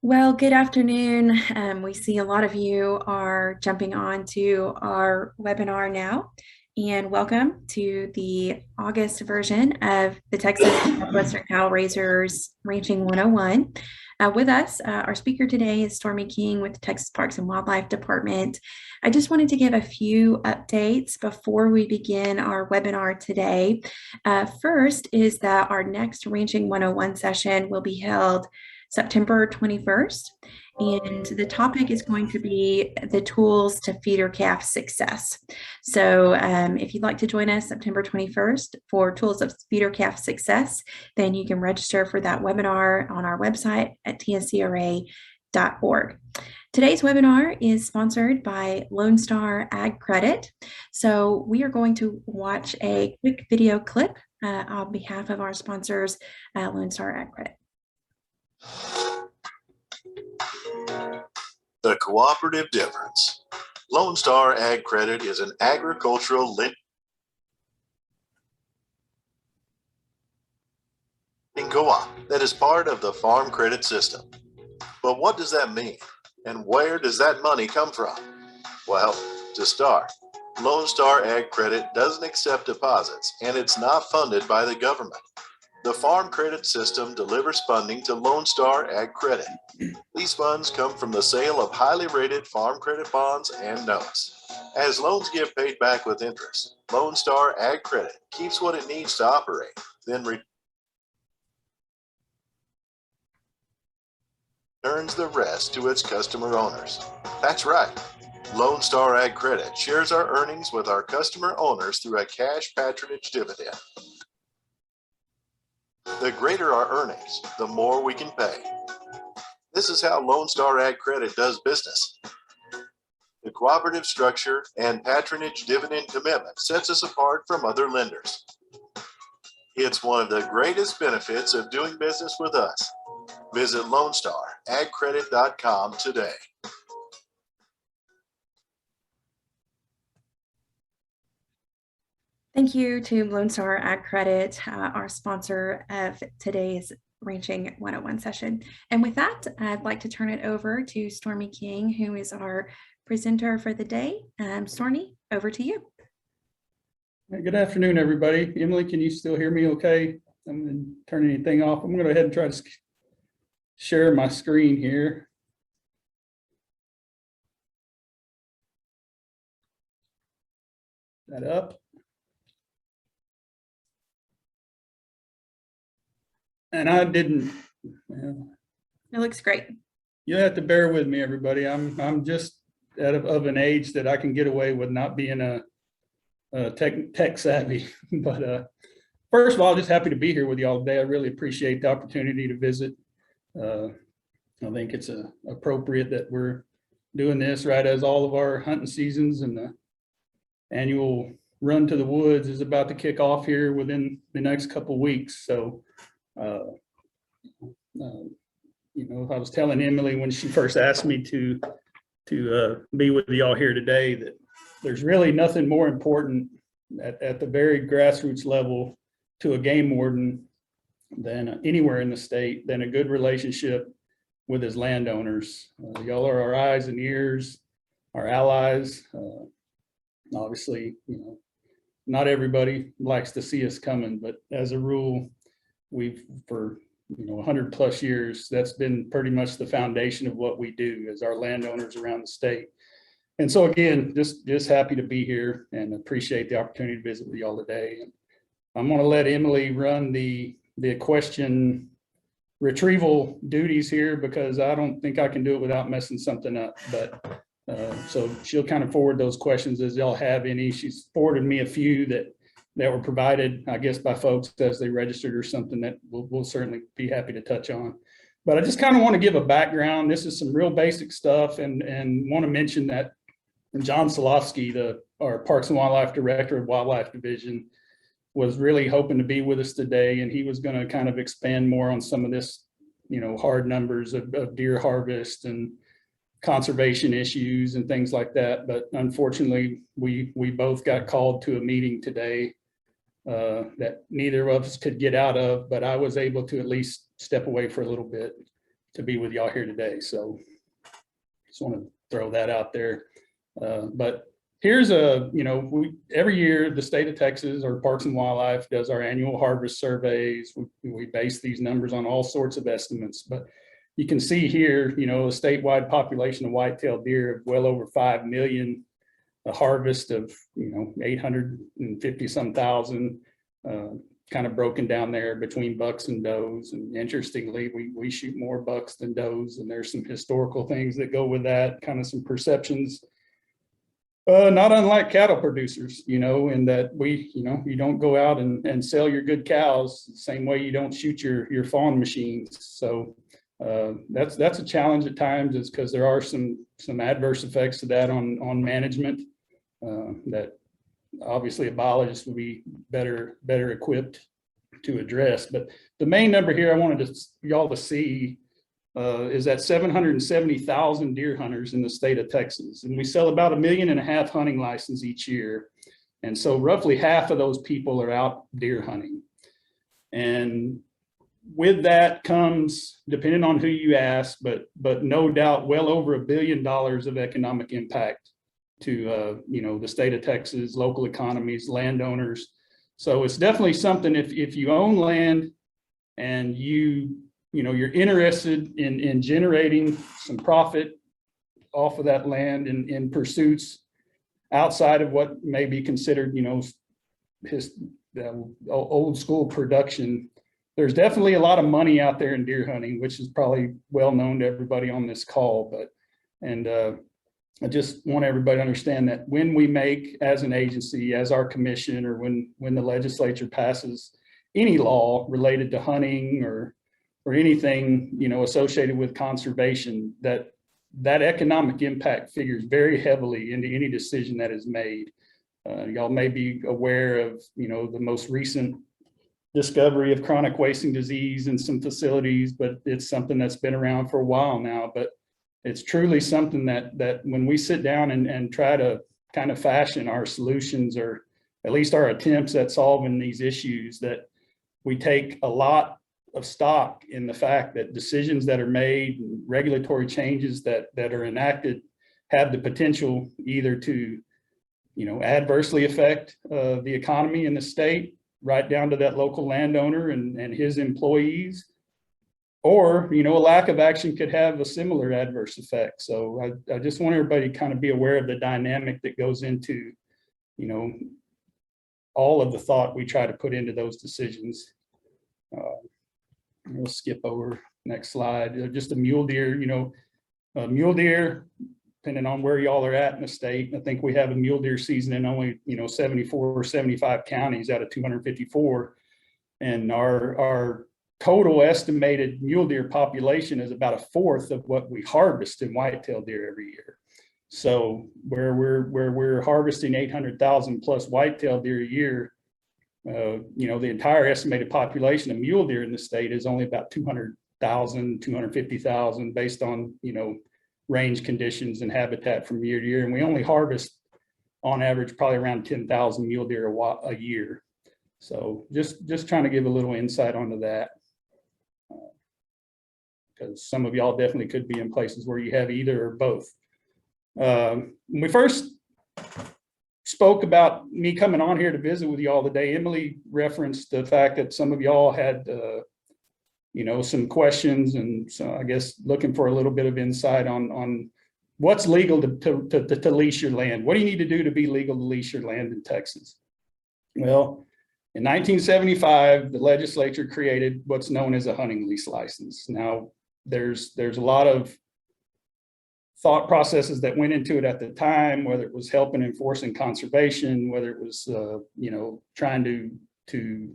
Well, good afternoon. We see a lot of you are jumping on to our webinar now, and welcome to the August version of the Texas Southwestern Cattle Raisers Ranching 101. With us, our speaker today is Stormy King with the Texas Parks and Wildlife Department. I just wanted to give a few updates before we begin our webinar today. First is that our next Ranching 101 session will be held September 21st. And the topic is going to be the tools to feeder calf success. So if you'd like to join us September 21st for tools of feeder calf success, then you can register for that webinar on our website at tscra.org. Today's webinar is sponsored by Lone Star Ag Credit. So we are going to watch a quick video clip on behalf of our sponsors, Lone Star Ag Credit. The cooperative difference. Lone Star Ag Credit is an agricultural lending co-op that is part of the farm credit system. But what does that mean? And where does that money come from? Well, to start, Lone Star Ag Credit doesn't accept deposits, and it's not funded by the government. The farm credit system delivers funding to Lone Star Ag Credit. These funds come from the sale of highly rated farm credit bonds and notes. As loans get paid back with interest, Lone Star Ag Credit keeps what it needs to operate, then returns the rest to its customer owners. That's right. Lone Star Ag Credit shares our earnings with our customer owners through a cash patronage dividend. The greater our earnings, the more we can pay. This is how Lone Star Ag Credit does business. The cooperative structure and patronage dividend commitment sets us apart from other lenders. It's one of the greatest benefits of doing business with us. Visit LoneStarAgCredit.com today. Thank you to Lone Star Ag Credit, our sponsor of today's Ranching 101 session. And with that, I'd like to turn it over to Stormy King, who is our presenter for the day. Stormy, over to you. Good afternoon, everybody. Emily, can you still hear me okay? I'm going to turn anything off. I'm going to go ahead and try to share my screen here. That up. And I didn't. It looks great. You have to bear with me, everybody. I'm just of an age that I can get away with not being a tech savvy. But first of all, just happy to be here with you all today. I really appreciate the opportunity to visit. I think it's appropriate that we're doing this right as all of our hunting seasons and the annual run to the woods is about to kick off here within the next couple of weeks. So I was telling Emily when she first asked me to be with y'all here today that there's really nothing more important at the very grassroots level to a game warden than anywhere in the state than a good relationship with his landowners. Y'all are our eyes and ears, our allies. Obviously, not everybody likes to see us coming, but as a rule, we've for 100 plus years, that's been pretty much the foundation of what we do as our landowners around the state. And so again, just happy to be here and appreciate the opportunity to visit with y'all today. And I'm going to let Emily run the question retrieval duties here because I don't think I can do it without messing something up. But so she'll kind of forward those questions as y'all have any. She's forwarded me a few that were provided, I guess, by folks as they registered or something that we'll certainly be happy to touch on. But I just kind of want to give a background. This is some real basic stuff and want to mention that John Solofsky, our Parks and Wildlife Director of Wildlife Division, was really hoping to be with us today, and he was going to kind of expand more on some of this, hard numbers of deer harvest and conservation issues and things like that. But unfortunately, we both got called to a meeting today that neither of us could get out of, but I was able to at least step away for a little bit. to be with y'all here today. So just want to throw that out there. But here's every year the state of Texas or Parks and Wildlife does our annual harvest surveys. We base these numbers on all sorts of estimates, but you can see here, a statewide population of white-tailed deer of well over 5 million, a harvest of, 850 some thousand, kind of broken down there between bucks and does. And interestingly, we shoot more bucks than does, and there's some historical things that go with that, kind of some perceptions. Not unlike cattle producers, in that you don't go out and sell your good cows the same way you don't shoot your fawn machines. So that's a challenge at times, is because there are some adverse effects to that on management that obviously a biologist would be better equipped to address. But the main number here I wanted y'all to see is that 770,000 deer hunters in the state of Texas. And we sell about 1.5 million hunting licenses each year. And so roughly half of those people are out deer hunting. And with that comes, depending on who you ask, but no doubt well over $1 billion of economic impact to the state of Texas, local economies, landowners. So it's definitely something, if you own land and you're interested in generating some profit off of that land in pursuits outside of what may be considered, old school production. There's definitely a lot of money out there in deer hunting, which is probably well known to everybody on this call. I just want everybody to understand that when we make, as an agency, as our commission, or when the legislature passes any law related to hunting or anything, associated with conservation, that economic impact figures very heavily into any decision that is made. Y'all may be aware of, the most recent discovery of chronic wasting disease in some facilities, but it's something that's been around for a while now. But it's truly something that when we sit down and try to kind of fashion our solutions, or at least our attempts at solving these issues, that we take a lot of stock in the fact that decisions that are made and regulatory changes that are enacted have the potential either to, adversely affect the economy in the state, right down to that local landowner and his employees, or, a lack of action could have a similar adverse effect. So I just want everybody to kind of be aware of the dynamic that goes into, all of the thought we try to put into those decisions. We'll skip over next slide. Just a mule deer, mule deer, depending on where y'all are at in the state. I think we have a mule deer season in only, 74 or 75 counties out of 254. And our total estimated mule deer population is about 1/4 of what we harvest in whitetail deer every year. So where we're harvesting 800,000 plus whitetail deer a year, the entire estimated population of mule deer in the state is only about 200,000, 250,000 based on, range conditions and habitat from year to year. And we only harvest on average probably around 10,000 mule deer a year. So just trying to give a little insight onto that. Because some of y'all definitely could be in places where you have either or both. When we first spoke about me coming on here to visit with y'all today, Emily referenced the fact that some of y'all had, some questions, and so I guess looking for a little bit of insight on what's legal to lease your land. What do you need to do to be legal to lease your land in Texas? Well, in 1975, the legislature created what's known as a hunting lease license. Now, there's a lot of thought processes that went into it at the time, whether it was helping enforcing conservation, whether it was trying to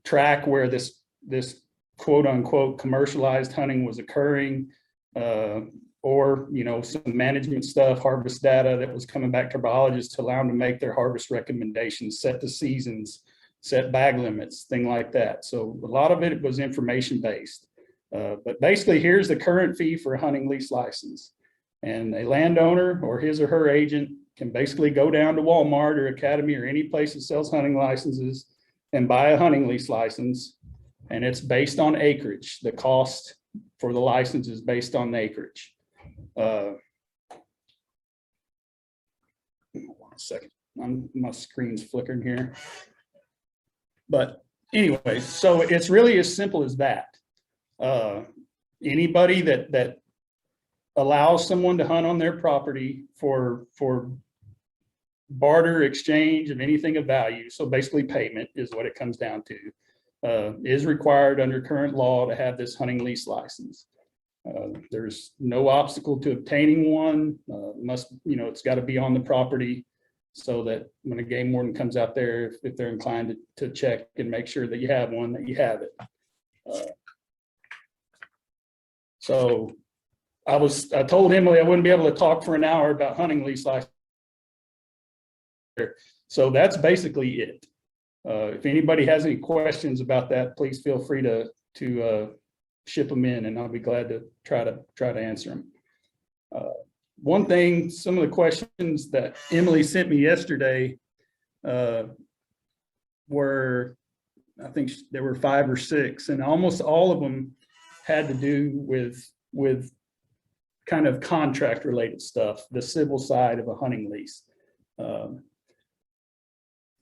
track where this quote unquote commercialized hunting was occurring, or some management stuff, harvest data that was coming back to biologists to allow them to make their harvest recommendations, set the seasons, set bag limits, thing like that. So a lot of it was information based. But basically, here's the current fee for a hunting lease license. And a landowner or his or her agent can basically go down to Walmart or Academy or any place that sells hunting licenses and buy a hunting lease license. And it's based on acreage. The cost for the licenses based on the acreage. One second, my screen's flickering here. But anyway, so it's really as simple as that. Anybody that allows someone to hunt on their property for barter exchange of anything of value, so basically payment is what it comes down to, is required under current law to have this hunting lease license. There's no obstacle to obtaining one. It's got to be on the property, so that when a game warden comes out there, if they're inclined to check and make sure that you have one, that you have it. So I told Emily I wouldn't be able to talk for an hour about hunting lease license. So that's basically it. If anybody has any questions about that, please feel free to ship them in, and I'll be glad to try to answer them. One thing, some of the questions that Emily sent me yesterday were, I think there were 5 or 6, and almost all of them had to do with kind of contract related stuff, the civil side of a hunting lease.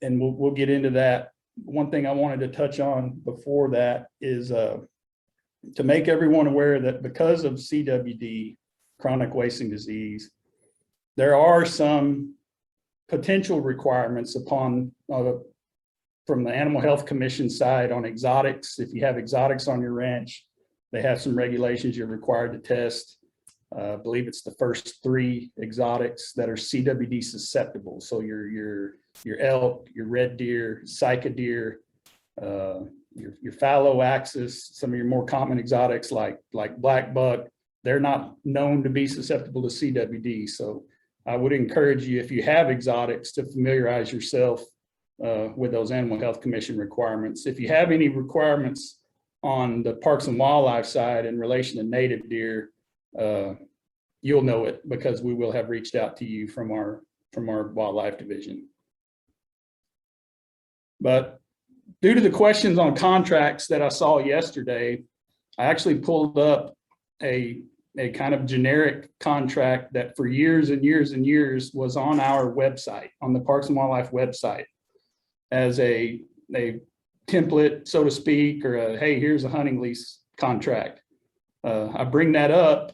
And we'll get into that. One thing I wanted to touch on before that is to make everyone aware that because of CWD, chronic wasting disease, there are some potential requirements upon from the Animal Health Commission side on exotics. If you have exotics on your ranch, they have some regulations you're required to test. I believe it's the first 3 exotics that are CWD susceptible. So your elk, your red deer, cyca deer, your fallow axis, some of your more common exotics like black buck, they're not known to be susceptible to CWD. So I would encourage you, if you have exotics, to familiarize yourself with those Animal Health Commission requirements. If you have any requirements on the Parks and Wildlife side in relation to native deer, you'll know it, because we will have reached out to you from our wildlife division. But due to the questions on contracts that I saw yesterday, I actually pulled up a kind of generic contract that for years and years and years was on our website, on the Parks and Wildlife website, as a template, so to speak, or hey, here's a hunting lease contract. I bring that up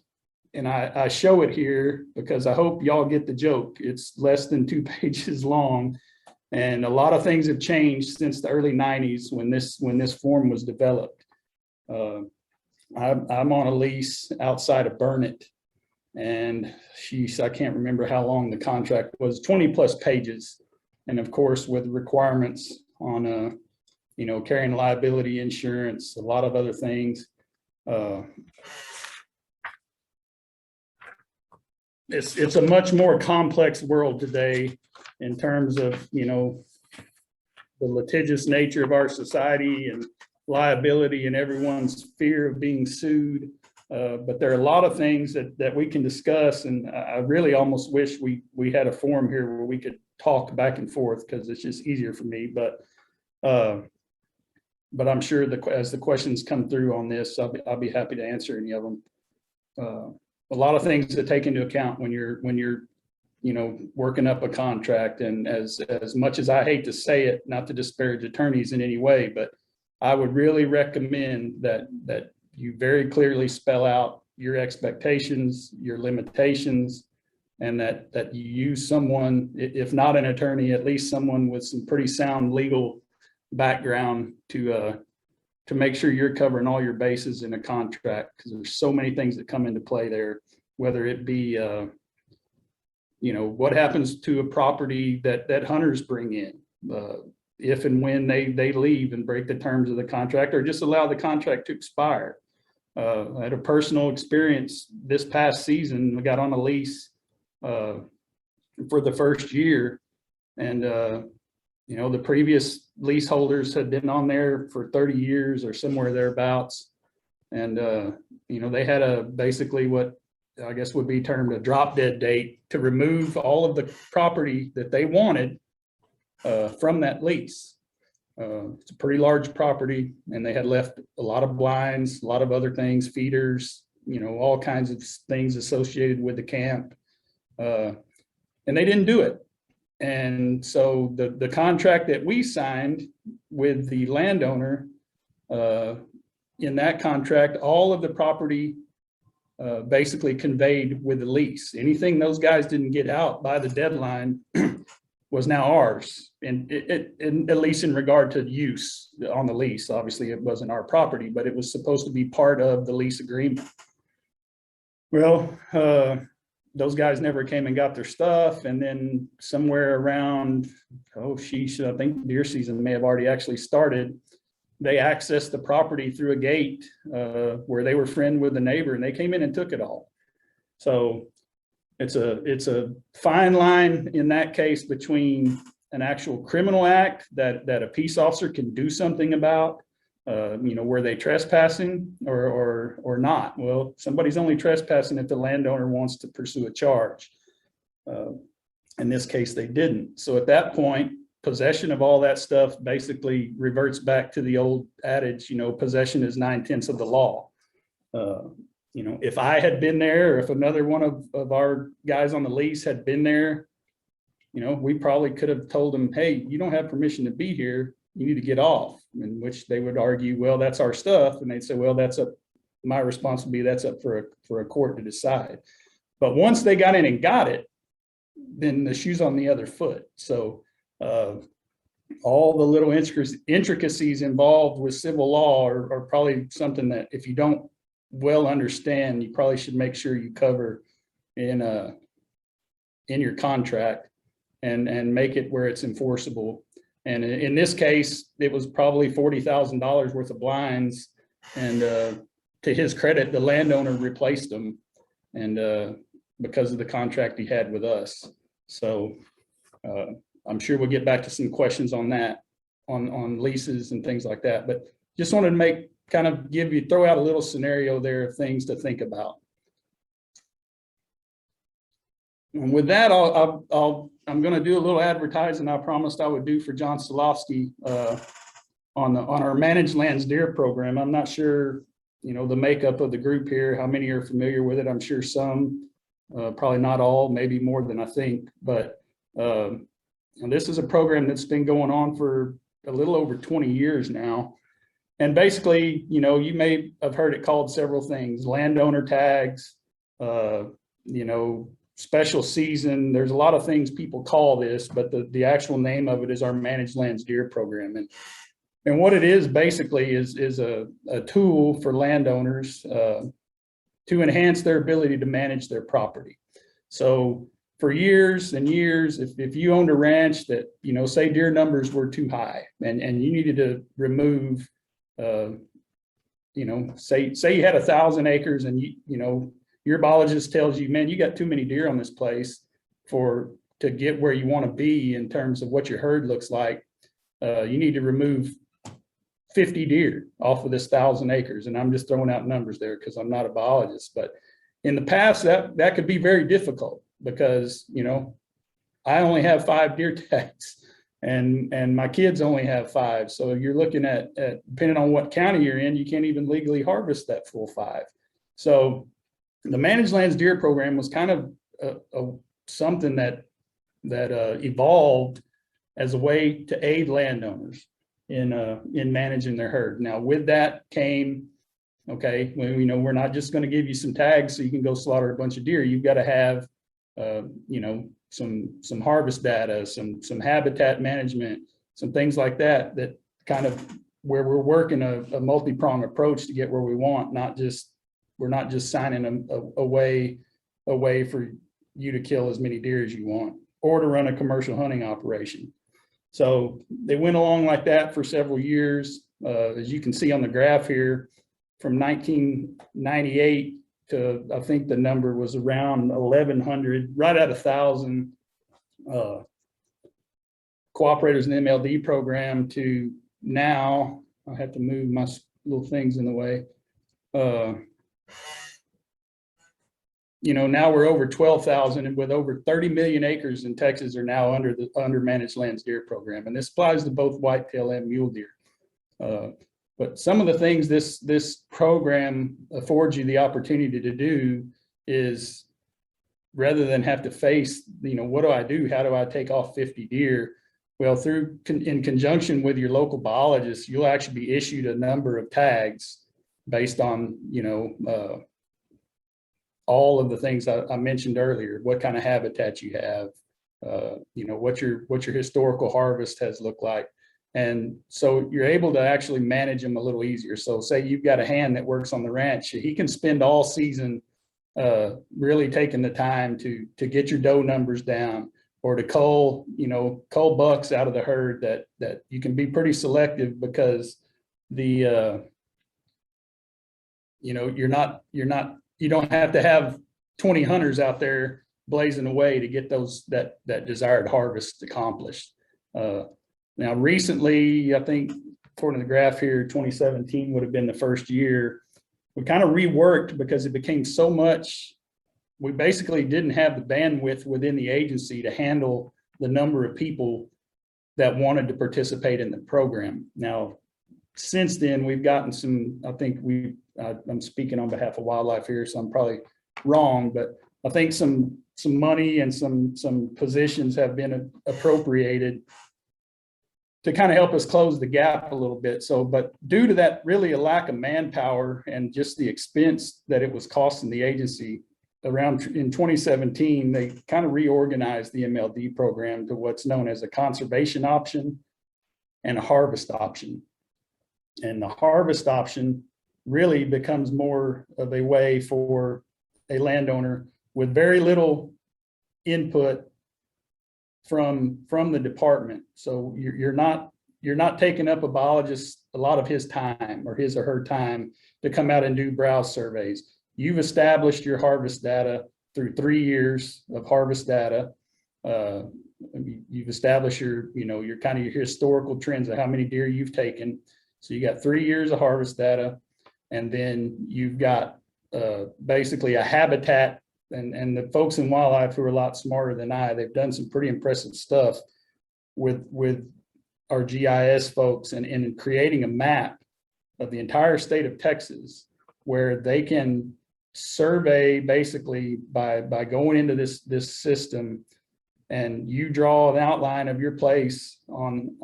and I show it here because I hope y'all get the joke. It's less than 2 pages long, and a lot of things have changed since the early 90s when this form was developed. I'm on a lease outside of Burnett, and I can't remember how long the contract was, 20+ pages. And of course, with requirements on, carrying liability insurance, a lot of other things. It's a much more complex world today in terms of, the litigious nature of our society and liability and everyone's fear of being sued. But there are a lot of things that we can discuss, and I really almost wish we had a forum here where we could talk back and forth, because it's just easier for me. But I'm sure as the questions come through on this, I'll be happy to answer any of them. A lot of things to take into account when you're working up a contract. And as much as I hate to say it, not to disparage attorneys in any way, but I would really recommend that you very clearly spell out your expectations, your limitations, and that you use someone, if not an attorney, at least someone with some pretty sound legal background to make sure you're covering all your bases in a contract, because there's so many things that come into play there, whether it be what happens to a property that hunters bring in, if and when they leave and break the terms of the contract, or just allow the contract to expire. I had a personal experience this past season. I got on a lease for the first year, and the previous leaseholders had been on there for 30 years or somewhere thereabouts, and they had basically what I guess would be termed a drop dead date to remove all of the property that they wanted from that lease. It's a pretty large property, and they had left a lot of blinds, a lot of other things, feeders, all kinds of things associated with the camp. And they didn't do it. And so the contract that we signed with the landowner, in that contract, all of the property basically conveyed with the lease. Anything those guys didn't get out by the deadline was now ours, and at least in regard to use on the lease. Obviously, it wasn't our property, but it was supposed to be part of the lease agreement. Well, those guys never came and got their stuff, and then somewhere around, I think deer season may have already actually started. They accessed the property through a gate where they were friend with the neighbor, and they came in and took it all. So it's a fine line in that case between an actual criminal act that a peace officer can do something about, were they trespassing or not? Well, somebody's only trespassing if the landowner wants to pursue a charge. In this case, they didn't. So at that point, possession of all that stuff basically reverts back to the old adage, possession is 9/10 of the law. If I had been there, or if another one of our guys on the lease had been there, we probably could have told them, hey, you don't have permission to be here. You need to get off. In which they would argue, well, that's our stuff. And they'd say, well, that's up my responsibility. That's up for a court to decide. But once they got in and got it, then the shoe's on the other foot. So all the little intricacies involved with civil law are probably something that if you don't well understand, you probably should make sure you cover in your contract and make it where it's enforceable. And in this case, it was probably $40,000 worth of blinds. And to his credit, the landowner replaced them, and because of the contract he had with us. So I'm sure we'll get back to some questions on that, on leases and things like that. But just wanted to throw out a little scenario there of things to think about. And with that, I'm going to do a little advertising I promised I would do for John Stolofsky on our managed lands deer program. I'm not sure, the makeup of the group here, how many are familiar with it. I'm sure some, probably not all, maybe more than I think. But this is a program that's been going on for a little over 20 years now. And basically, you may have heard it called several things: landowner tags, special season. There's a lot of things people call this, but the actual name of it is our managed lands deer program. And what it is basically is a tool for landowners to enhance their ability to manage their property. So for years and years, if you owned a ranch that, say deer numbers were too high and you needed to remove, say you had 1,000 acres and your biologist tells you, man, you got too many deer on this place to get where you want to be in terms of what your herd looks like. You need to remove 50 deer off of this 1,000 acres. And I'm just throwing out numbers there because I'm not a biologist. But in the past, that could be very difficult because, I only have 5 deer tags and my kids only have 5. So you're looking at depending on what county you're in, you can't even legally harvest that full 5. So the managed lands deer program was kind of something that evolved as a way to aid landowners in managing their herd. Now, with that came, we're not just going to give you some tags so you can go slaughter a bunch of deer. You've got to have, some harvest data, some habitat management, some things like that kind of where we're working a multi-pronged approach to get where we want, we're not just signing a way for you to kill as many deer as you want or to run a commercial hunting operation. So they went along like that for several years. As you can see on the graph here, from 1998 to, I think the number was around 1,100, right at 1,000 cooperators in the MLD program to now. I have to move my little things in the way. now we're over 12,000, and with over 30 million acres in Texas are now under the managed lands deer program. And this applies to both whitetail and mule deer. But some of the things this program affords you the opportunity to do is, rather than have to face, what do I do? How do I take off 50 deer? Well, in conjunction with your local biologist, you'll actually be issued a number of tags based on, all of the things I mentioned earlier. What kind of habitat you have, what your historical harvest has looked like. And so you're able to actually manage them a little easier. So say you've got a hand that works on the ranch, he can spend all season really taking the time to get your doe numbers down, or to cull bucks out of the herd that you can be pretty selective, because you don't have to have 20 hunters out there blazing away to get that desired harvest accomplished. Now, recently, I think according to the graph here, 2017 would have been the first year we kind of reworked, because it became so much. We basically didn't have the bandwidth within the agency to handle the number of people that wanted to participate in the program. Now, since then, we've gotten some, I think I'm speaking on behalf of wildlife here, so I'm probably wrong, but I think some money and some positions have been appropriated to kind of help us close the gap a little bit. So, but due to that, really a lack of manpower and just the expense that it was costing the agency, in 2017, they kind of reorganized the MLD program to what's known as a conservation option and a harvest option. And the harvest option really becomes more of a way for a landowner with very little input from the department. So you're not taking up a biologist a lot of his time or his or her time to come out and do browse surveys. You've established your harvest data through 3 years of harvest data. You've established your kind of your historical trends of how many deer you've taken. So you got 3 years of harvest data, and then you've got basically a habitat. And the folks in wildlife who are a lot smarter than I, they've done some pretty impressive stuff with our GIS folks and in creating a map of the entire state of Texas, where they can survey basically by going into this system, and you draw an outline of your place on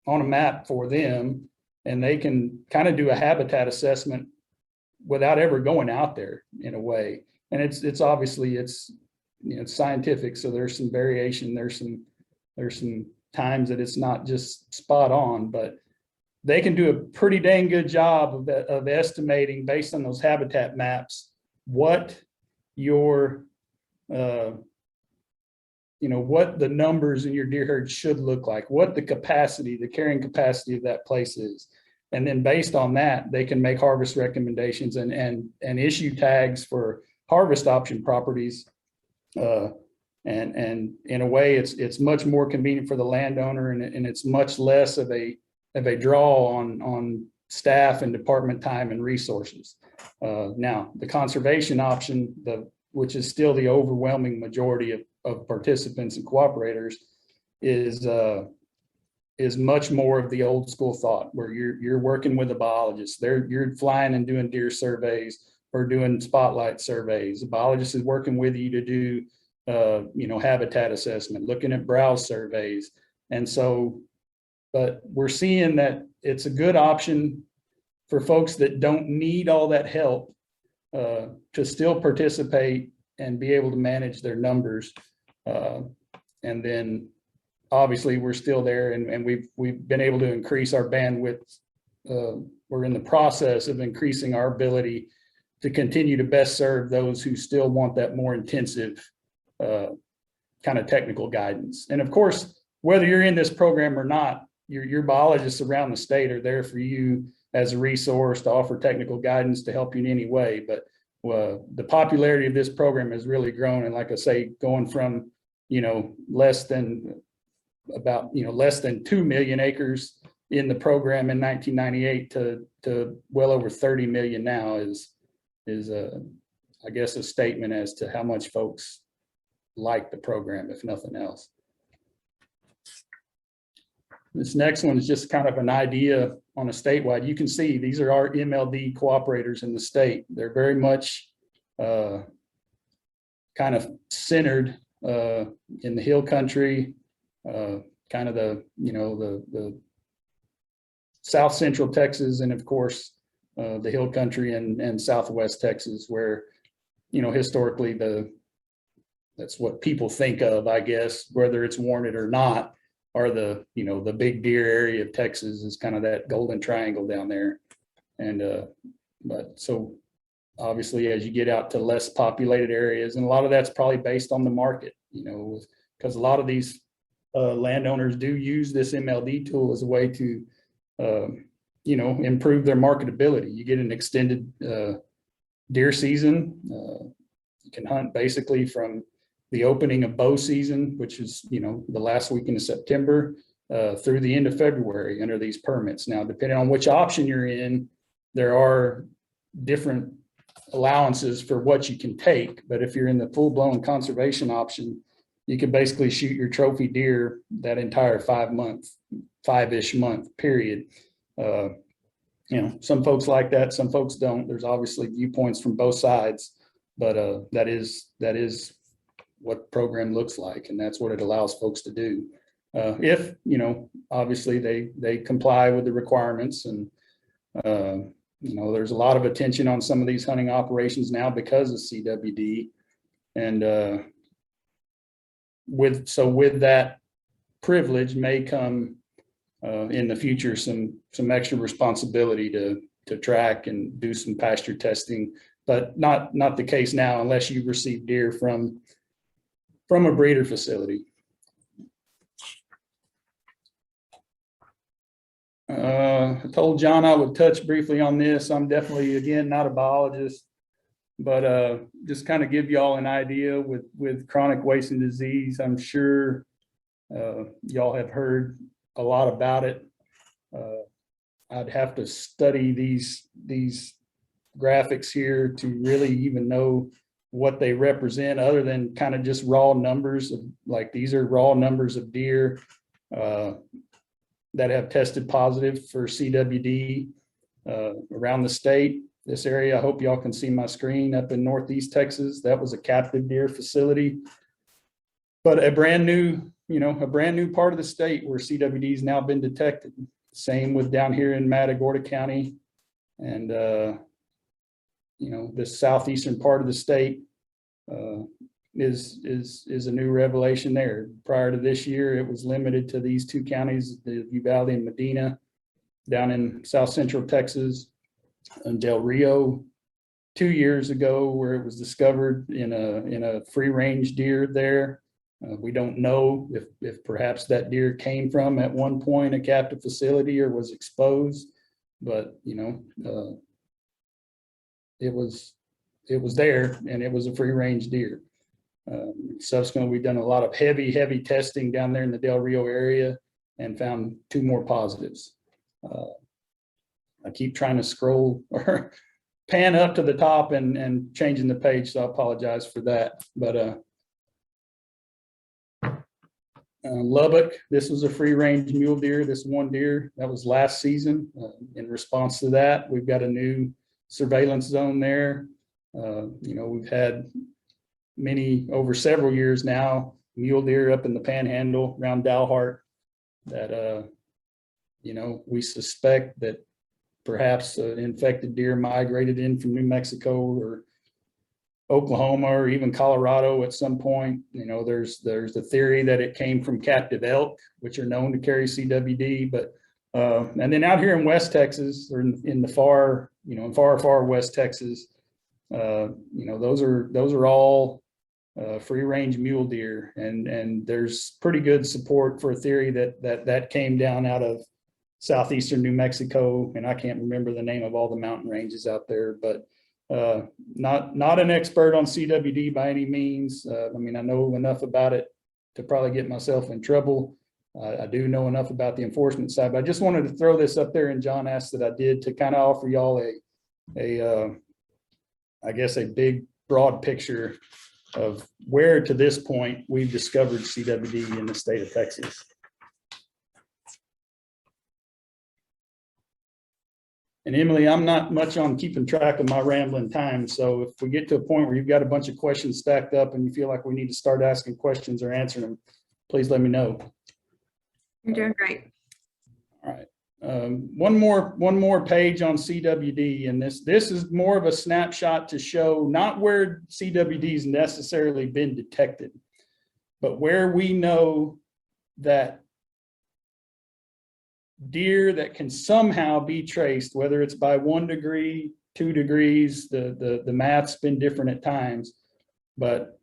a map for them, and they can kind of do a habitat assessment without ever going out there in a way. And it's obviously it's scientific, so there's some variation, there's some times that it's not just spot on, but they can do a pretty dang good job of estimating based on those habitat maps what your what the numbers in your deer herd should look like, what the carrying capacity of that place is. And then based on that, they can make harvest recommendations and issue tags for harvest option properties. And in a way, it's much more convenient for the landowner, and it's much less of a draw on staff and department time and resources. Now, the conservation option, which is still the overwhelming majority of participants and cooperators, is much more of the old school thought, where you're working with a biologist. You're flying and doing deer surveys or doing spotlight surveys. The biologist is working with you to do habitat assessment, looking at browse surveys. And so, but we're seeing that it's a good option for folks that don't need all that help to still participate and be able to manage their numbers. And then obviously we're still there, and we've been able to increase our bandwidth. We're in the process of increasing our ability to continue to best serve those who still want that more intensive kind of technical guidance. And of course, whether you're in this program or not, your biologists around the state are there for you as a resource to offer technical guidance to help you in any way. But the popularity of this program has really grown. And like I say, going from, less than 2 million acres in the program in 1998 to well over 30 million now is I guess, a statement as to how much folks like the program, if nothing else. This next one is just kind of an idea on a statewide. You can see these are our MLD cooperators in the state. They're very much kind of centered in the Hill Country, kind of the South Central Texas, and of course the Hill Country and Southwest Texas, where historically that's what people think of, I guess, whether it's warranted or not, are the big deer area of Texas is kind of that golden triangle down there. And but so obviously as you get out to less populated areas, and a lot of that's probably based on the market, because a lot of these landowners do use this MLD tool as a way to improve their marketability. You get an extended deer season. You can hunt basically from the opening of bow season, which is, the last weekend of September, through the end of February under these permits. Now, depending on which option you're in, there are different allowances for what you can take. But if you're in the full-blown conservation option, you can basically shoot your trophy deer that entire 5-ish month period. Some folks like that, some folks don't. There's obviously viewpoints from both sides, but that is what the program looks like, and that's what it allows folks to do. If, obviously they comply with the requirements, and, there's a lot of attention on some of these hunting operations now because of CWD. And with that privilege may come in the future some extra responsibility to track and do some pasture testing, but not the case now unless you receive deer from a breeder facility. I told John I would touch briefly on this. I'm definitely, again, not a biologist, but just kind of give y'all an idea with chronic wasting disease. I'm sure y'all have heard a lot about it. I'd have to study these graphics here to really even know what they represent, other than kind of just raw numbers of, like, these are raw numbers of deer that have tested positive for CWD around the state. This area, I hope y'all can see my screen, up in Northeast Texas, that was a captive deer facility. But a brand new part of the state where CWD has now been detected. Same with down here in Matagorda County, and this southeastern part of the state is a new revelation there. Prior to this year, it was limited to these two counties, the Uvalde and Medina, down in South Central Texas, and Del Rio 2 years ago, where it was discovered in a free range deer there. We don't know if perhaps that deer came from at one point a captive facility or was exposed, but it was there, and it was a free range deer. Subsequently, we've done a lot of heavy testing down there in the Del Rio area and found 2 more positives. I keep trying to scroll or pan up to the top and changing the page, so I apologize for that. But Lubbock, this was a free range mule deer. This one deer, that was last season. In response to that, we've got a new surveillance zone there. We've had many, over several years now, mule deer up in the panhandle around Dalhart that, we suspect that perhaps an infected deer migrated in from New Mexico or Oklahoma or even Colorado at some point. There's the theory that it came from captive elk, which are known to carry CWD. But and then out here in West Texas, or in the far West Texas, those are all free range mule deer, and there's pretty good support for a theory that came down out of southeastern New Mexico, and I can't remember the name of all the mountain ranges out there, but not an expert on CWD by any means. I know enough about it to probably get myself in trouble. I do know enough about the enforcement side, but I just wanted to throw this up there, and John asked that I did, to kind of offer y'all a big broad picture of where to this point we've discovered CWD in the state of Texas. And Emily, I'm not much on keeping track of my rambling time. So if we get to a point where you've got a bunch of questions stacked up and you feel like we need to start asking questions or answering them, please let me know. You're doing great. All right. One more page on CWD, and this is more of a snapshot to show not where CWD's necessarily been detected, but where we know that deer that can somehow be traced, whether it's by 1 degree, 2 degrees, the math's been different at times, but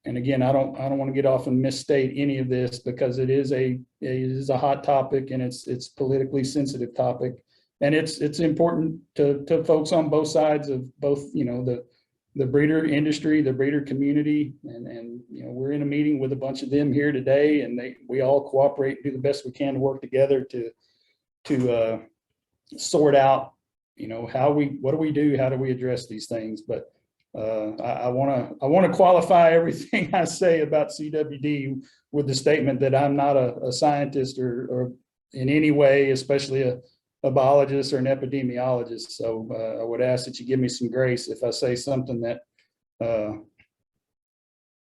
and again, I don't want to get off and misstate any of this, because it is a hot topic, and it's politically sensitive topic, and it's important to folks on both sides of both, the breeder industry, the breeder community, and we're in a meeting with a bunch of them here today, and we all cooperate and do the best we can to work together to sort out, what do we do, how do we address these things. But I want to qualify everything I say about CWD with the statement that I'm not a scientist or in any way, especially a biologist or an epidemiologist. So I would ask that you give me some grace if I say something that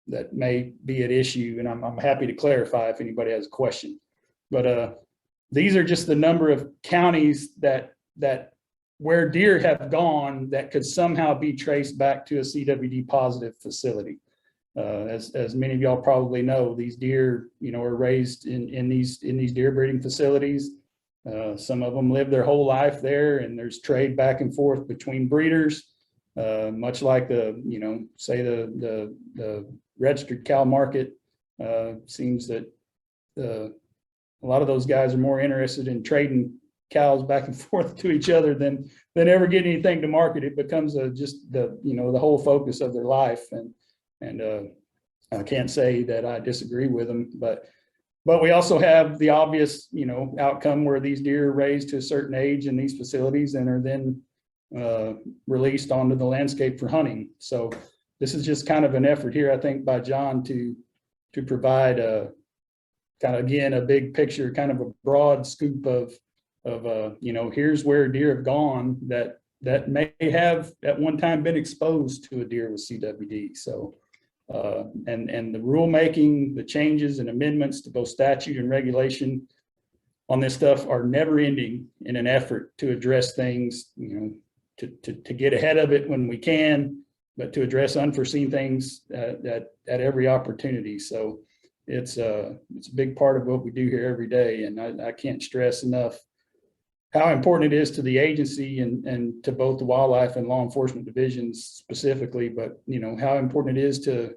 that may be at issue, and I'm happy to clarify if anybody has a question. But these are just the number of counties that where deer have gone that could somehow be traced back to a CWD positive facility. As many of y'all probably know, these deer, are raised in these deer breeding facilities. Some of them live their whole life there, and there's trade back and forth between breeders, much like say the registered cow market. Seems that a lot of those guys are more interested in trading cows back and forth to each other than ever getting anything to market. It becomes just the whole focus of their life, and I can't say that I disagree with them, but we also have the obvious outcome where these deer are raised to a certain age in these facilities and are then released onto the landscape for hunting. So this is just kind of an effort here, I think, by John to provide a kind of, again, a big picture, kind of a broad scoop of here's where deer have gone that may have at one time been exposed to a deer with CWD. So and the rulemaking, the changes and amendments to both statute and regulation on this stuff are never ending in an effort to address things, to get ahead of it when we can, but to address unforeseen things at every opportunity. So it's a big part of what we do here every day, and I can't stress enough how important it is to the agency and to both the wildlife and law enforcement divisions specifically, but how important it is to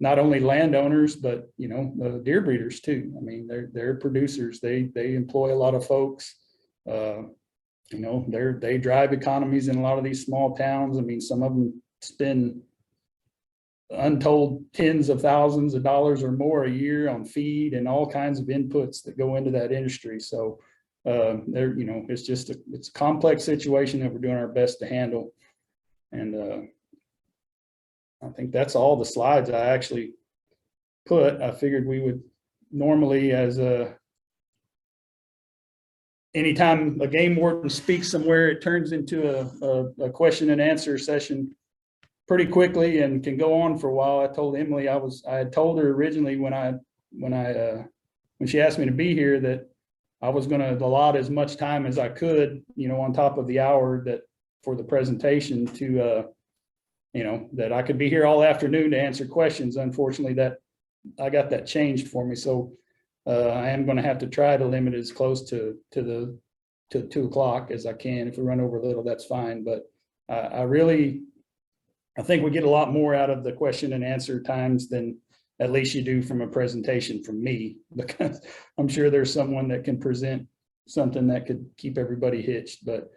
not only landowners, but deer breeders too. I mean, they're producers. They employ a lot of folks. They drive economies in a lot of these small towns. I mean, some of them spend untold tens of thousands of dollars or more a year on feed and all kinds of inputs that go into that industry. So it's a complex situation that we're doing our best to handle. And I think that's all the slides I actually put. I figured we would normally, as anytime a game warden speaks somewhere, it turns into a question and answer session pretty quickly and can go on for a while. I told Emily, I had told her originally when she asked me to be here that I was going to allot as much time as I could, on top of the hour that for the presentation to, that I could be here all afternoon to answer questions. Unfortunately, that I got that changed for me. So I am going to have to try to limit it as close to 2 o'clock as I can. If we run over a little, that's fine. But I think we get a lot more out of the question and answer times than at least you do from a presentation from me, because I'm sure there's someone that can present something that could keep everybody hitched. But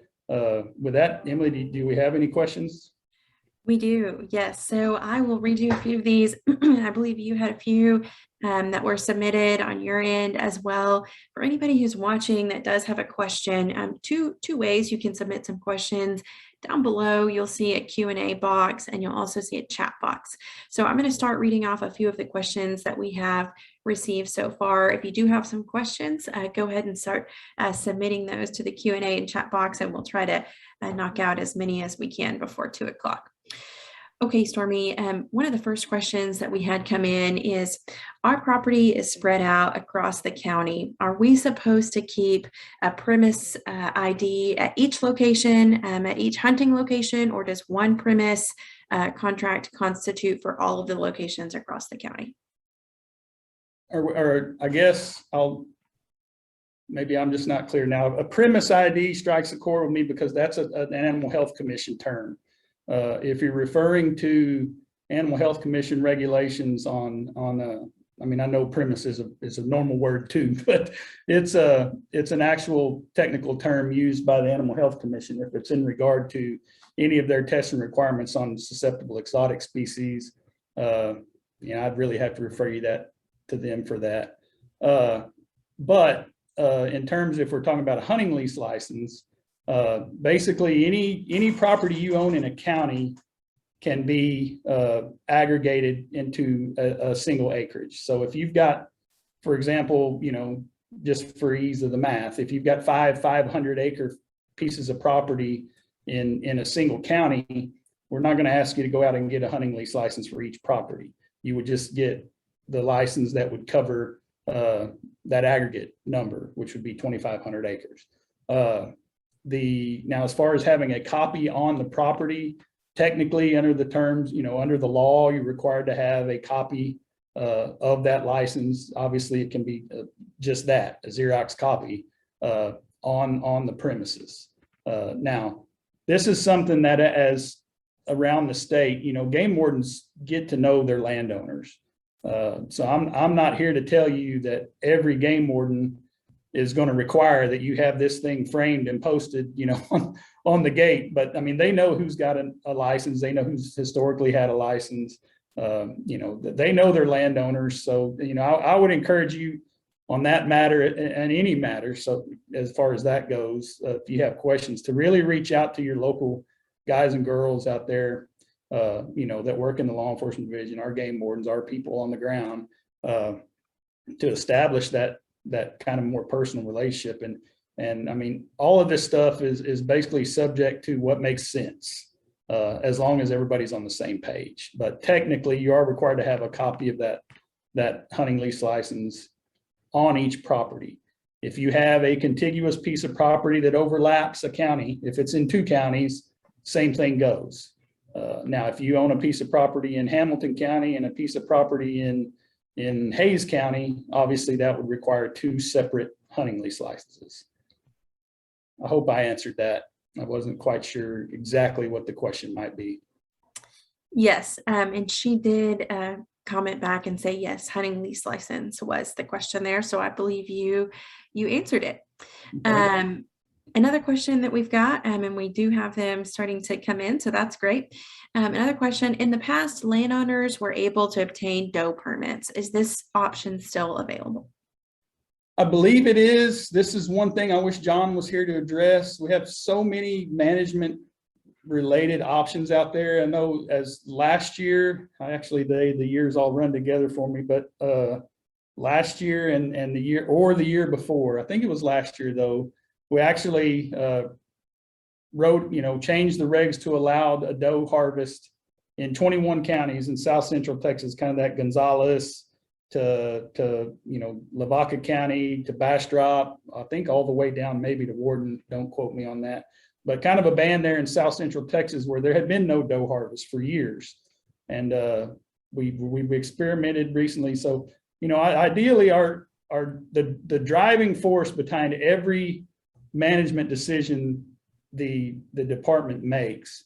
with that, Emily, do we have any questions? We do, yes. So I will read you a few of these. I believe you had a few that were submitted on your end as well. For anybody who's watching that does have a question, two ways you can submit some questions. down below, you'll see a Q&A box, and you'll also see a chat box. So I'm going to start reading off a few of the questions that we have received so far. If you do have some questions, go ahead and start submitting those to the Q&A and chat box, and we'll try to knock out as many as we can before 2 o'clock. Okay, Stormy, one of the first questions that we had come in is, our property is spread out across the county. Are we supposed to keep a premise ID at each location, at each hunting location, or does one premise contract constitute for all of the locations across the county? Or I guess maybe I'm just not clear now. A premise ID strikes a chord with me because that's an Animal Health Commission term. If you're referring to Animal Health Commission regulations on I mean, I know premise is a normal word too, but it's an actual technical term used by the Animal Health Commission if it's in regard to any of their testing requirements on susceptible exotic species. I'd really have to refer you to them for that. But in terms, if we're talking about a hunting lease license, basically any property you own in a county can be aggregated into a single acreage. So if you've got, for example, just for ease of the math, if you've got 500-acre pieces of property in a single county, we're not going to ask you to go out and get a hunting lease license for each property. You would just get the license that would cover that aggregate number, which would be 2,500 acres. Now, as far as having a copy on the property, technically under the terms, under the law, you're required to have a copy of that license. Obviously, it can be just that, a Xerox copy on the premises. Now, this is something that as around the state, game wardens get to know their landowners. So I'm not here to tell you that every game warden is going to require that you have this thing framed and posted, on the gate. But I mean, they know who's got a license. They know who's historically had a license. They know their landowners. So, I would encourage you on that matter and any matter. So as far as that goes, if you have questions, to really reach out to your local guys and girls out there, that work in the law enforcement division, our game wardens, our people on the ground, to establish that kind of more personal relationship. And I mean, all of this stuff is basically subject to what makes sense, as long as everybody's on the same page. But technically, you are required to have a copy of that hunting lease license on each property. If you have a contiguous piece of property that overlaps a county, if it's in 2 counties, same thing goes. Now, if you own a piece of property in Hamilton County and a piece of property in Hayes County, obviously that would require 2 separate hunting lease licenses. I hope I answered that. I wasn't quite sure exactly what the question might be. Yes, and she did comment back and say, yes, hunting lease license was the question there. So I believe you answered it. Okay. Another question that we've got, and we do have them starting to come in, so that's great. Another question, in the past, landowners were able to obtain doe permits. Is this option still available? I believe it is. This is one thing I wish John was here to address. We have so many management related options out there. I know as last year, the years all run together for me, but last year and the year before, I think it was last year though, we actually changed the regs to allow a doe harvest in 21 counties in South Central Texas, kind of that Gonzales to Lavaca County to Bastrop, I think all the way down maybe to Warden, don't quote me on that, but kind of a band there in South Central Texas where there had been no doe harvest for years. And we experimented recently. So, ideally the driving force behind every management decision the department makes,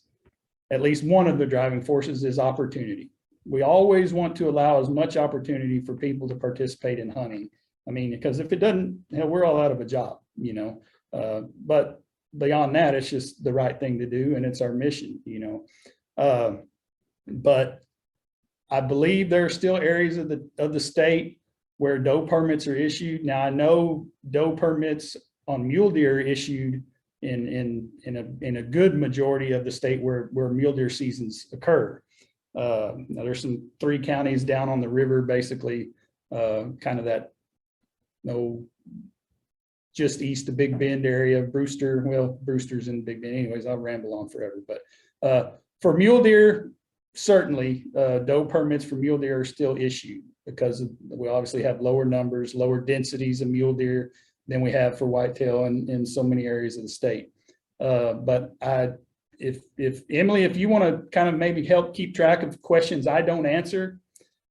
at least one of the driving forces, is opportunity. We always want to allow as much opportunity for people to participate in hunting. I mean, because if it doesn't, we're all out of a job, but beyond that, it's just the right thing to do. And it's our mission, but I believe there are still areas of the state where doe permits are issued. Now I know doe permits on mule deer are issued in a good majority of the state where mule deer seasons occur. Now there's some 3 counties down on the river, basically, kind of that, just east of Big Bend area, Brewster. Well, Brewster's in Big Bend. Anyways, I'll ramble on forever. But for mule deer, certainly doe permits for mule deer are still issued because we obviously have lower numbers, lower densities of mule deer than we have for whitetail in so many areas of the state. But if Emily, if you want to kind of maybe help keep track of questions I don't answer,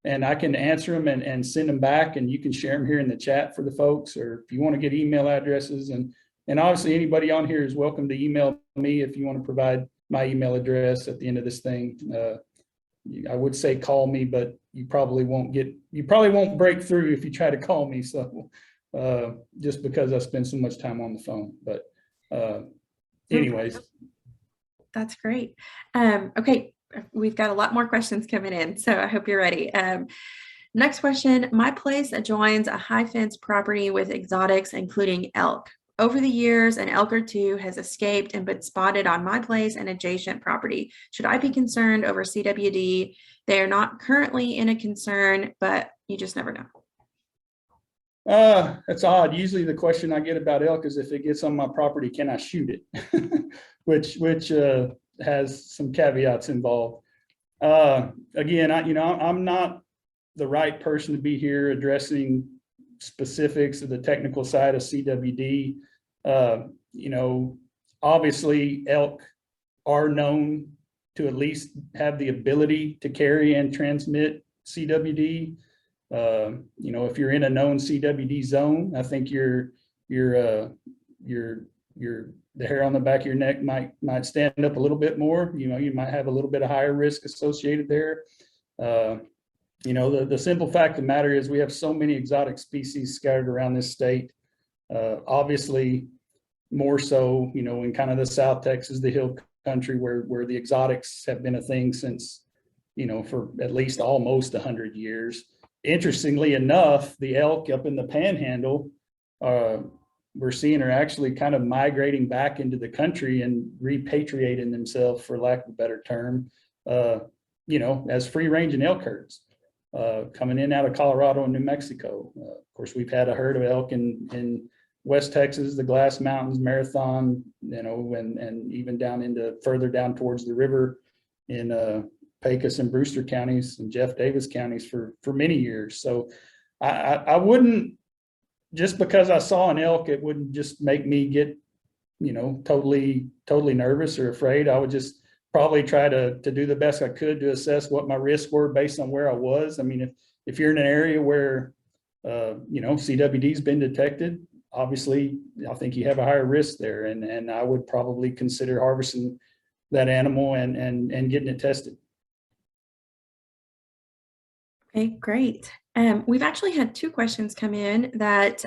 and I can answer them and send them back, and you can share them here in the chat for the folks, or if you want to get email addresses, and obviously anybody on here is welcome to email me if you want to provide my email address at the end of this thing. I would say call me, but you probably won't break through if you try to call me. So just because I spend so much time on the phone, but anyways. That's great. Okay. We've got a lot more questions coming in, so I hope you're ready. Next question. My place adjoins a high fence property with exotics, including elk. Over the years, an elk or two has escaped and been spotted on my place and adjacent property. Should I be concerned over CWD? They are not currently in a concern, but you just never know. That's odd. Usually the question I get about elk is if it gets on my property, can I shoot it? which has some caveats involved. Again, I'm not the right person to be here addressing specifics of the technical side of CWD. Obviously elk are known to at least have the ability to carry and transmit CWD. If you're in a known CWD zone, I think the hair on the back of your neck might stand up a little bit more. You might have a little bit of higher risk associated there. The simple fact of the matter is we have so many exotic species scattered around this state. Obviously, more so, in kind of the South Texas, the hill country where the exotics have been a thing since, for at least almost 100 years. Interestingly enough, the elk up in the Panhandle, we're seeing are actually kind of migrating back into the country and repatriating themselves, for lack of a better term, as free ranging elk herds coming in out of Colorado and New Mexico. Of course, we've had a herd of elk in West Texas, the Glass Mountains, Marathon, and even further down towards the river in Pecos and Brewster counties and Jeff Davis counties for many years. So I wouldn't, just because I saw an elk, it wouldn't just make me get, totally nervous or afraid. I would just probably try to do the best I could to assess what my risks were based on where I was. I mean, if you're in an area where, CWD's been detected, obviously, I think you have a higher risk there. And I would probably consider harvesting that animal and getting it tested. Okay, great. We've actually had 2 questions come in that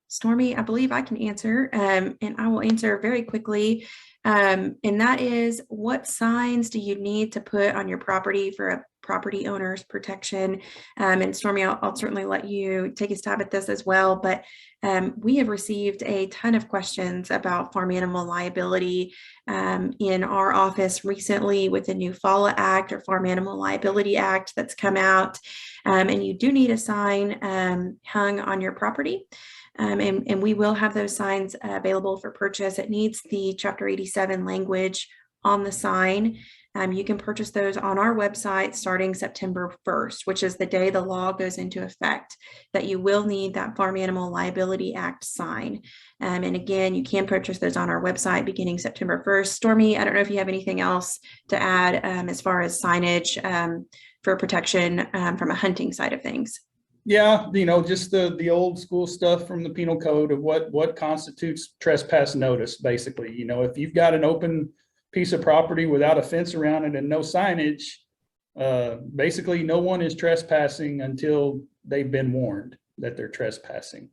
Stormy, I believe I can answer, and I will answer very quickly. And that is, what signs do you need to put on your property for a property owner's protection? And Stormy, I'll certainly let you take a stab at this as well, but we have received a ton of questions about farm animal liability in our office recently with the new FALA Act, or Farm Animal Liability Act, that's come out. And you do need a sign hung on your property. And we will have those signs available for purchase. It needs the Chapter 87 language on the sign. You can purchase those on our website starting September 1st, which is the day the law goes into effect, that you will need that Farm Animal Liability Act sign. And again, you can purchase those on our website beginning September 1st. Stormy, I don't know if you have anything else to add as far as signage for protection from a hunting side of things. Yeah, just the old school stuff from the penal code of what constitutes trespass notice, basically. If you've got an open piece of property without a fence around it and no signage, basically no one is trespassing until they've been warned that they're trespassing.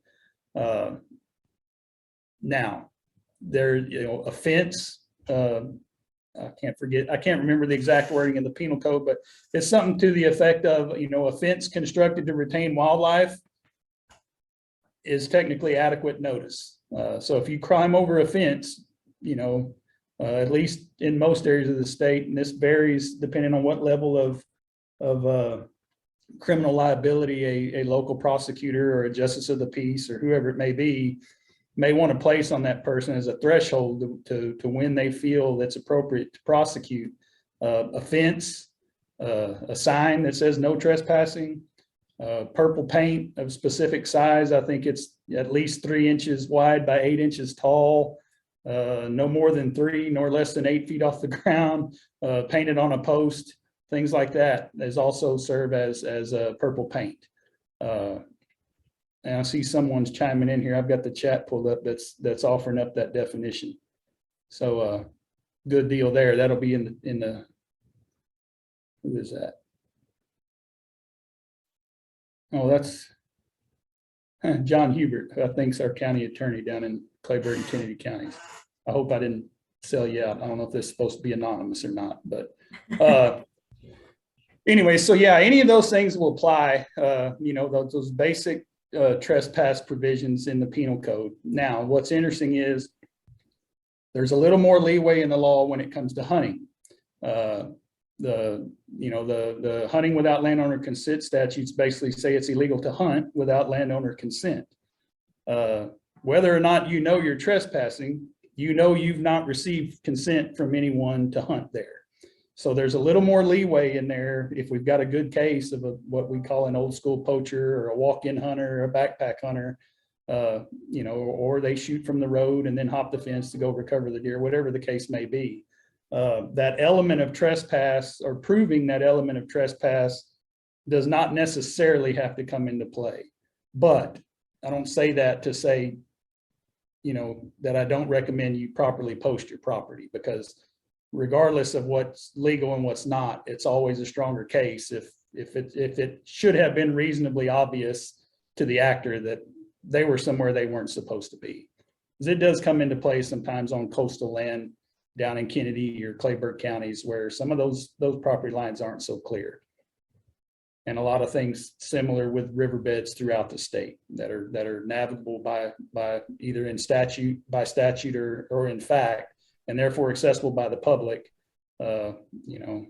Now, a fence, I can't remember the exact wording in the penal code, but it's something to the effect of, a fence constructed to retain wildlife is technically adequate notice. So if you climb over a fence, you know, at least in most areas of the state, and this varies depending on what level of criminal liability a local prosecutor or a justice of the peace or whoever it may be may want to place on that person as a threshold to when they feel that's appropriate to prosecute. A fence, a sign that says no trespassing, purple paint of specific size. I think it's at least 3 inches wide by 8 inches tall, no more than 3 nor less than 8 feet off the ground, painted on a post, things like that is also serve as purple paint. And I see someone's chiming in here. I've got the chat pulled up that's offering up that definition. So good deal there. That'll be in the who is that? Oh, that's John Hubert, who I think's our county attorney down in Clayburgh and Kennedy counties. I hope I didn't sell you out. I don't know if this is supposed to be anonymous or not, but anyway, so yeah, any of those things will apply. You know, those basic trespass provisions in the penal code. Now, what's interesting is there's a little more leeway in the law when it comes to hunting. The hunting without landowner consent statutes basically say it's illegal to hunt without landowner consent. Whether or not you know you're trespassing, you know you've not received consent from anyone to hunt there. So there's a little more leeway in there if we've got a good case of what we call an old school poacher or a walk-in hunter or a backpack hunter, you know, or they shoot from the road and then hop the fence to go recover the deer, whatever the case may be. That element of trespass or proving that element of trespass does not necessarily have to come into play. But I don't say that to say, you know, that I don't recommend you properly post your property, because regardless of what's legal and what's not, it's always a stronger case if it should have been reasonably obvious to the actor that they were somewhere they weren't supposed to be. Because it does come into play sometimes on coastal land down in Kennedy or Clayburgh counties where some of those property lines aren't so clear. And a lot of things similar with riverbeds throughout the state that are navigable by either in statute or in fact, and therefore accessible by the public. You know,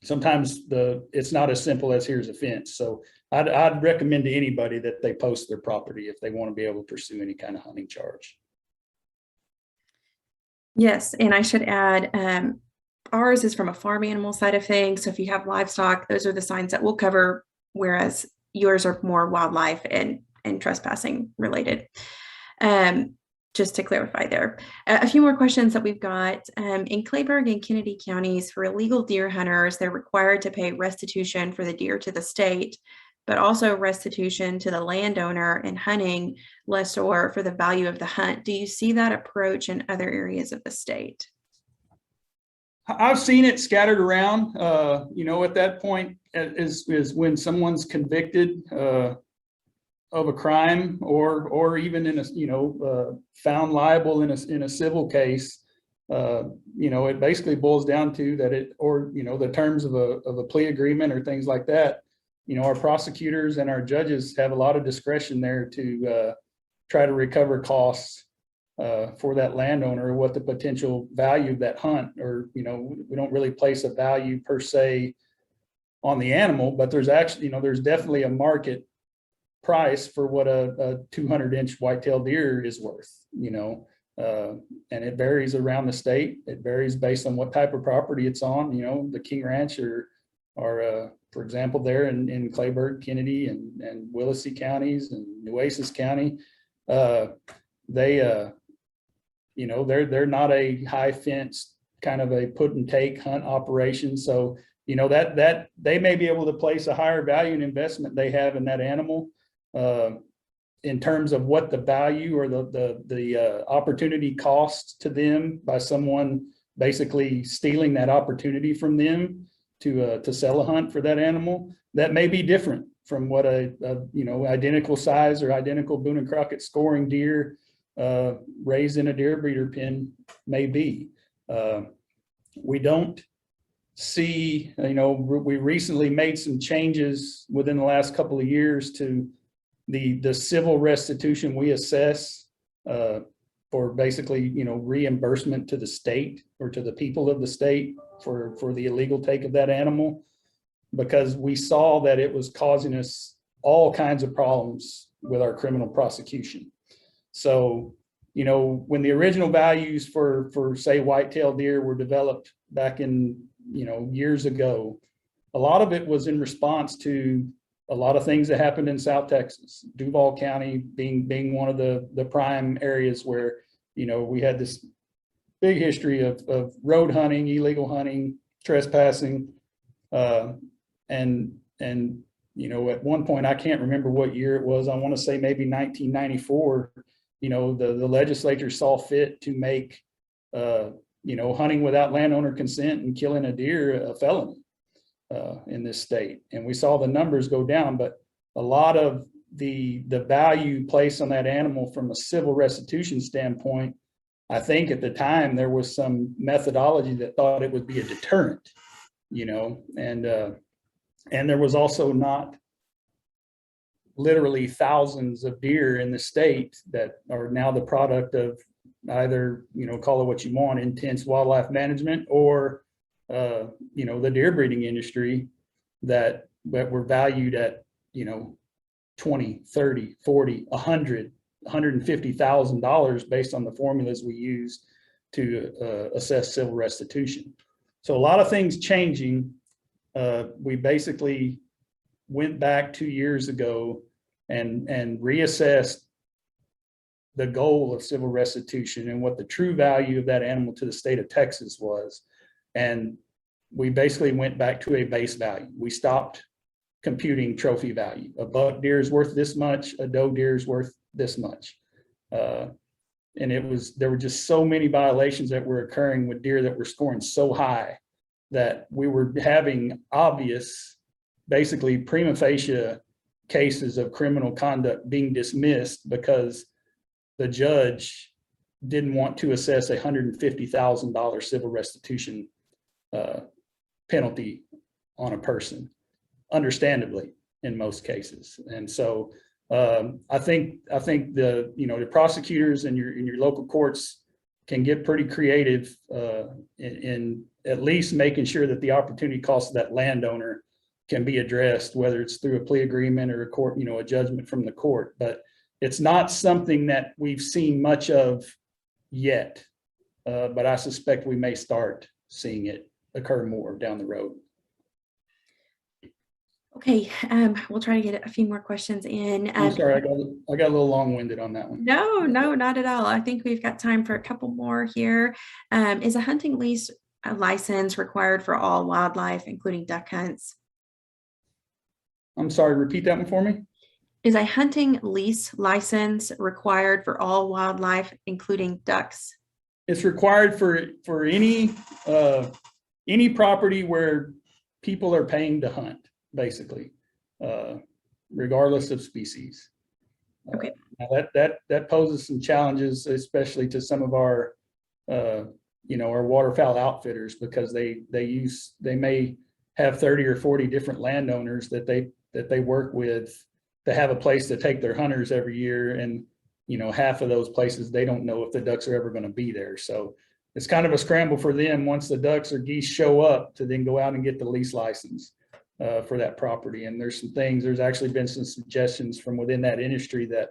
sometimes it's not as simple as here's a fence. So I'd recommend to anybody that they post their property if they want to be able to pursue any kind of hunting charge. Yes, and I should add, ours is from a farm animal side of things. So if you have livestock, those are the signs that we'll cover, whereas yours are more wildlife and trespassing related. Just to clarify there. A few more questions that we've got. In Clayburgh and Kennedy counties, for illegal deer hunters, they're required to pay restitution for the deer to the state, but also restitution to the landowner and hunting lessor for the value of the hunt. Do you see that approach in other areas of the state? I've seen it scattered around. You know, at that point is when someone's convicted of a crime, or even in a found liable in a civil case. You know, it basically boils down to that the terms of a plea agreement or things like that. You know, our prosecutors and our judges have a lot of discretion there to try to recover costs for that landowner, or what the potential value of that hunt, or, you know, we don't really place a value per se on the animal, but there's actually, there's definitely a market price for what a 200-inch whitetail deer is worth, and it varies around the state. It varies based on what type of property it's on. The King Ranch or for example, there in Clayburgh, Kennedy, and Willacy counties and Nueces County, they're not a high fence kind of a put and take hunt operation. So, that they may be able to place a higher value and investment they have in that animal in terms of what the value or the opportunity costs to them by someone basically stealing that opportunity from them to sell a hunt for that animal. That may be different from what a identical size or identical Boone and Crockett scoring deer raised in a deer breeder pen may be. We don't see, we recently made some changes within the last couple of years to the civil restitution we assess basically, reimbursement to the state or to the people of the state for the illegal take of that animal, because we saw that it was causing us all kinds of problems with our criminal prosecution. So, when the original values for say whitetail deer were developed back in, years ago, a lot of it was in response to a lot of things that happened in South Texas, Duval County being one of the prime areas where, we had this big history of road hunting, illegal hunting, trespassing, and at one point, I can't remember what year it was. I want to say maybe 1994. The legislature saw fit to make, hunting without landowner consent and killing a deer a felony in this state. And we saw the numbers go down, but a lot of the value placed on that animal from a civil restitution standpoint, I think at the time there was some methodology that thought it would be a deterrent, and there was also not literally thousands of deer in the state that are now the product of either, call it what you want, intense wildlife management, or, the deer breeding industry that were valued at, 20, 30, 40, 100, $150,000 based on the formulas we use to assess civil restitution. So a lot of things changing. We basically went back 2 years ago and reassessed the goal of civil restitution and what the true value of that animal to the state of Texas was. And we basically went back to a base value. We stopped computing trophy value. A buck deer is worth this much, a doe deer is worth this much. And there were just so many violations that were occurring with deer that were scoring so high that we were having obvious, basically prima facie cases of criminal conduct being dismissed because the judge didn't want to assess a $150,000 civil restitution penalty on a person, understandably in most cases. And so I think the prosecutors and your local courts can get pretty creative in at least making sure that the opportunity cost of that landowner can be addressed, whether it's through a plea agreement or a judgment from the court. But it's not something that we've seen much of yet, but I suspect we may start seeing it occur more down the road. Okay, we'll try to get a few more questions in. I'm sorry, I got a little long-winded on that one. No, not at all. I think we've got time for a couple more here. Is a hunting lease license required for all wildlife, including duck hunts? I'm sorry, repeat that one for me. Is a hunting lease license required for all wildlife, including ducks? It's required for any property where people are paying to hunt, basically, regardless of species. Okay. Now that poses some challenges, especially to some of our our waterfowl outfitters, because they may have 30 or 40 different landowners that they work with to have a place to take their hunters every year, and half of those places they don't know if the ducks are ever going to be there. So it's kind of a scramble for them once the ducks or geese show up to then go out and get the lease license for that property. And there's actually been some suggestions from within that industry that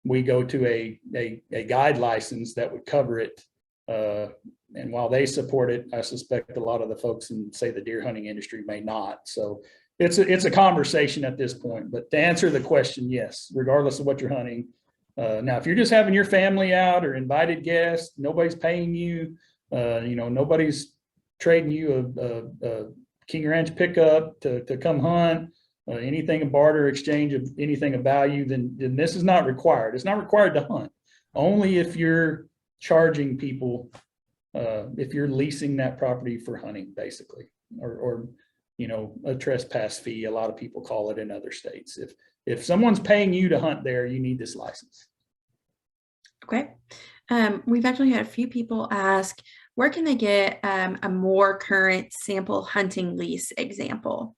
we go to a guide license that would cover it. And while they support it, I suspect a lot of the folks in, say, the deer hunting industry may not. So it's a conversation at this point. But to answer the question, yes, regardless of what you're hunting. Now, if you're just having your family out or invited guests, nobody's paying you, nobody's trading you a King Ranch pickup to come hunt, anything in barter exchange of anything of value, then this is not required. It's not required to hunt. Only if you're charging people, if you're leasing that property for hunting, basically, or a trespass fee, a lot of people call it in other states. If someone's paying you to hunt there, you need this license. Okay. We've actually had a few people ask, where can they get a more current sample hunting lease example?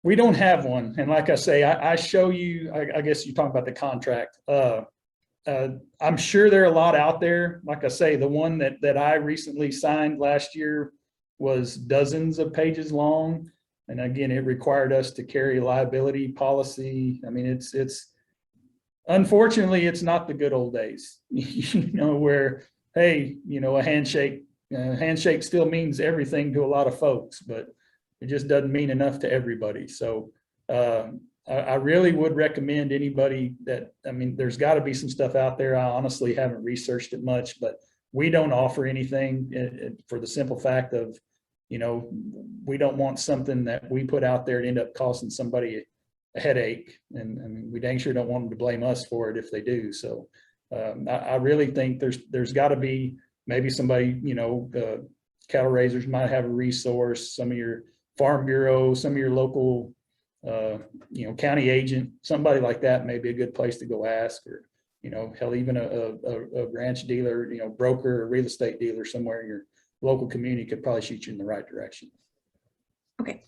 We don't have one. And like I say, I show you, I guess you're talking about the contract. I'm sure there are a lot out there. Like I say, the one that I recently signed last year was dozens of pages long. And again, it required us to carry a liability policy. I mean, it's unfortunately, it's not the good old days, where, hey, a handshake still means everything to a lot of folks, but it just doesn't mean enough to everybody. So I really would recommend anybody there's got to be some stuff out there. I honestly haven't researched it much, but we don't offer anything for the simple fact of, we don't want something that we put out there to end up costing somebody a headache. And I mean, we dang sure don't want them to blame us for it if they do. So I really think there's got to be maybe somebody, cattle raisers might have a resource, some of your farm bureau, some of your local, county agent, somebody like that may be a good place to go ask, or, hell, even a ranch dealer, broker or real estate dealer somewhere in your local community could probably shoot you in the right direction. Okay.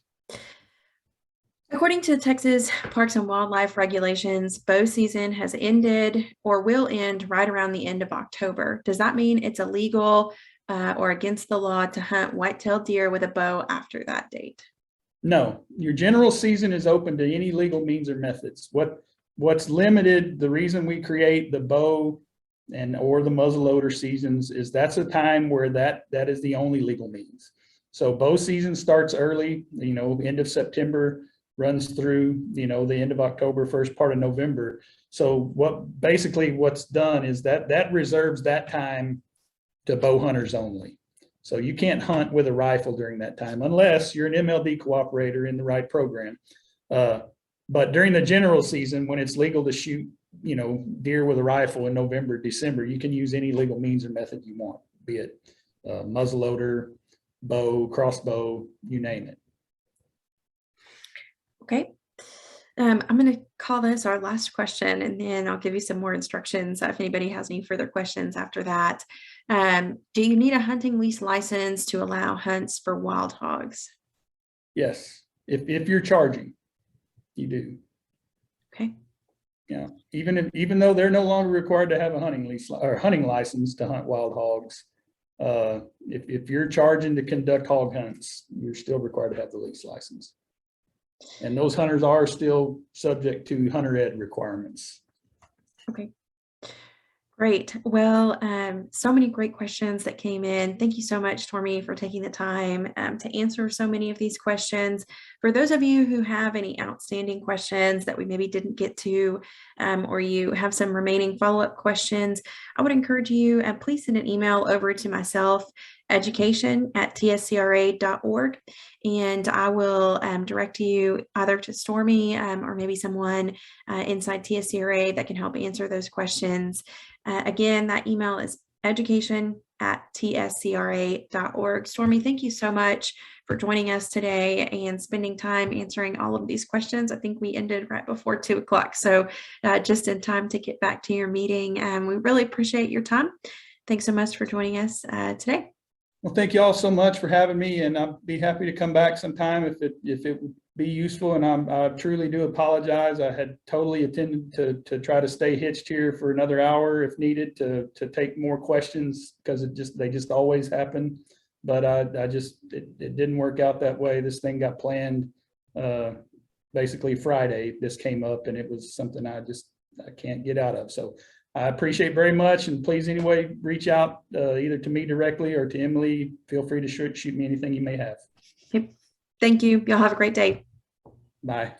According to Texas Parks and Wildlife regulations, bow season has ended or will end right around the end of October. Does that mean it's illegal or against the law to hunt white-tailed deer with a bow after that date? No, your general season is open to any legal means or methods. What's limited, the reason we create the bow or the muzzleloader seasons is that's a time where that is the only legal means. So bow season starts early, end of September, runs through, the end of October, first part of November. So what's done is that reserves that time to bow hunters only. So you can't hunt with a rifle during that time unless you're an MLD cooperator in the right program. But during the general season, when it's legal to shoot, deer with a rifle in November, December, you can use any legal means or method you want, be it muzzleloader, bow, crossbow, you name it. Okay. I'm going to call this our last question, and then I'll give you some more instructions if anybody has any further questions after that. Do you need a hunting lease license to allow hunts for wild hogs? Yes, if you're charging, you do. Okay. Yeah, even though they're no longer required to have a hunting lease or hunting license to hunt wild hogs, if you're charging to conduct hog hunts, you're still required to have the lease license. And those hunters are still subject to hunter ed requirements. Okay. Great. Well, so many great questions that came in. Thank you so much, Stormy, for taking the time to answer so many of these questions. For those of you who have any outstanding questions that we maybe didn't get to, or you have some remaining follow-up questions, I would encourage you, please send an email over to myself, education@tscra.org, and I will direct you either to Stormy or maybe someone inside TSCRA that can help answer those questions. Again, that email is education@tscra.org. Stormy, thank you so much for joining us today and spending time answering all of these questions. I think we ended right before 2 o'clock, so just in time to get back to your meeting. We really appreciate your time. Thanks so much for joining us today. Well, thank you all so much for having me, and I'll be happy to come back sometime if it would be useful. And I truly do apologize. I had totally intended to try to stay hitched here for another hour if needed to take more questions, because they just always happen. But it didn't work out that way. This thing got planned basically Friday. This came up, and it was something I can't get out of. So I appreciate very much, and please anyway, reach out either to me directly or to Emily. Feel free to shoot me anything you may have. Thank you. Y'all have a great day. Bye.